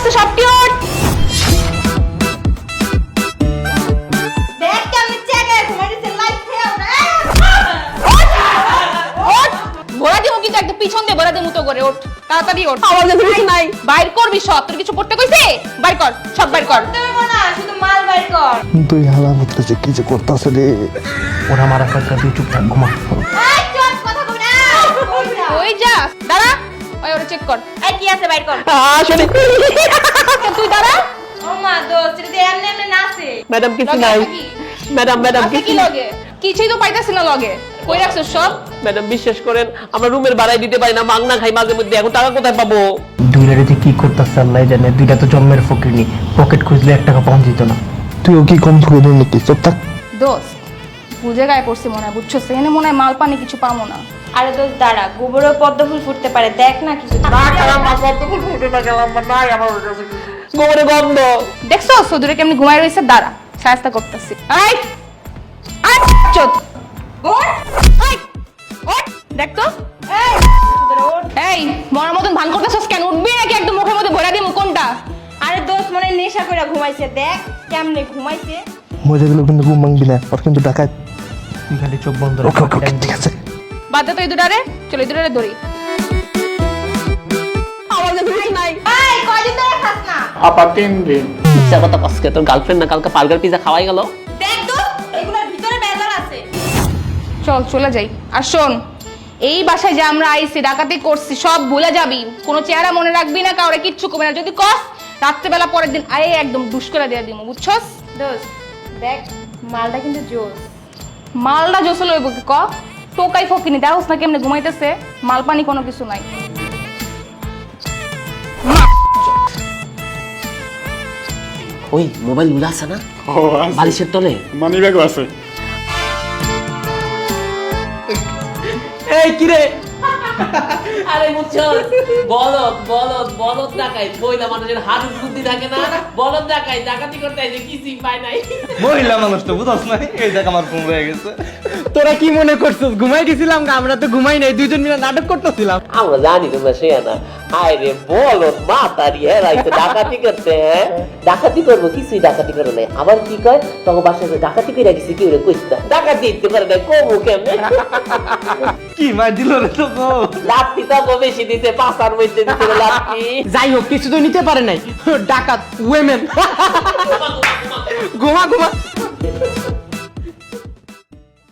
আছে সবটি ওঠ। দেখ কেমন চেকে ঘুমাইতেছে লাইট খেয়াও না। ওঠ বড়া দিমু কিন্তু একদম পিছন দিয়ে বড়া দিমু তো করে ওঠ তাড়াতাড়ি ওঠ। আমার কাছে কিছু নাই। বাইর করবি সব, তোর কিছু পড়তে কইছে বাইর কর, সব বাইর কর। না শুধু মাল বাইর কর। তুই হালা করতেছে কি যে করতেছে রে। ওরা মারা কাকা তুই চুপ থাক ঘুমা। এই চুপ কথা কই না। ওই যা দাঁড়া, ওই ওরে চেক কর। এই কি আছে বাইর কর। আসলে তুই দাঁড়া। ও মা দোস্ত রে এমনি এমনি নাচে। ম্যাডাম কিছু লগে নাই। আছে কি? ম্যাডাম আছে কি লগে? কিছুই তো পাইতাছ না লগে। কই রাখছস সব? ম্যাডাম বিশ্বাস করেন আমরা রুমের ভাড়াই দিতে পারি না, মাগনা খাই মাঝে মধ্যে, এখন টাকা কোথায় পাবো? দুইটারে যে কি করতেছে আল্লাহ জানে, দুইটা তো জন্মের ফকিরনি, পকেট খুঁজলে 1 টাকা পাওয়া যেত না। তুইও কি কম ফুকে নাকি? চুপ থাক। দোস্ত বুঝে গায়ে পড়ছি মনে হয়, বুঝছস? এখানে মনে হয় মাল পানি কিছু পাবো না। আরে দোস্ত দাঁড়া, গোবরও পদ্ম ফুল ফুটতে পারে, দেখ না কিছু। গোবরে গন্ধ। দেখছো সদুরে কেমনি ঘুমায় রইছে, দাঁড়া সাহায্য করতেছি। এই আই চোদ ওঠ, এই ওঠ, দেখ তো। এই ওঠ। এই মরার মতন ভান করতেছস কেন? উঠবি নাকি একদম মুখের মধ্যে ভরা দিমু কোনটা? আরে দোস্ত মনে হয় নেশা করে ঘুমাইছে, দেখ কেমনে ঘুমাইছে। মজা গেল কিন্তু ঘুম ভাঙবি না, ওর কিন্তু ডাকাত। তুই খালি চোখ বন্ধ ওকে ওকে ওকে, ঠিক আছে। বাদ দে তো এই দুটারে, চল এই দুটারে ধরি। আমার কাছে কিছু নাই। এই কয়দিন ধরে খাস না? আপা 3 দিন। ইচ্ছা কথা কসকে তোর গার্লফ্রেন্ড না কালকে বার্গার পিজা খাওয়াই গেল। দেখ তো এগুলোর ভিতরে বেজার আছে। চল চলে যাই। আর শোন, এই বাসায় যে আমরা আইছি ডাকাতি করছি সব ভুলে যাবি, কোনো চেহারা মনে রাখবি না, কাউরে কিচ্ছু করবি না। যদি কস রাত্রেবেলা পরের দিন আয়ে একদম দুষ করে দিয়ে দিমু, বুঝছস? দোস্ত দেখ মালটা কিন্তু জোস। মালটা জোস লইব কি ক? টোকাই ফকিনি দেখোস না কেমনে ঘুমাইতেছে, মাল পানি কোনো কিছু নাই। ওই মোবাইল গুলো আছে না ও আছে। বালিশের তলে? মানি ব্যাগও আছে। এই কিরে আরে বুঝছো বলদ বলদ বলদ ডাকাই মহিলা মানুষের হাড় বুদ্ধি থাকে না, বলদ ডাকাই ডাকাতি করতে আইছে কিছুই পায় নাই। মহিলা মানুষ তো বুঝছ না, এই দেখ আমার ঘুম হয়ে গেছে। তোরা কি মনে করছিস ঘুমাই গেছিলাম? আমরা তো ঘুমাই নাই, দুইজন মিলে নাটক করতেছিলাম। আমরা জানি তোমরা সে না। হায় রে বলদ মাতারি হেরাইছে ডাকাতি করতে। হ্যাঁ ডাকাতি করবো, কিছুই ডাকাতি করে নাই। আবার কি কয় তখন বাসায় ডাকাতি করে গেছি, কি ওরে কইতা ডাকাতি দিতে পারে না, কমু কেমনে? কি মার দিল রে তো গো। লাঠি তো বেশি দিতে, পাঁচার মধ্যে দিতে লাঠি। যাই হোক কিছু তো নিতে পারে নাই, ডাকাত ওয়েমেন। ঘুমা ঘুমা।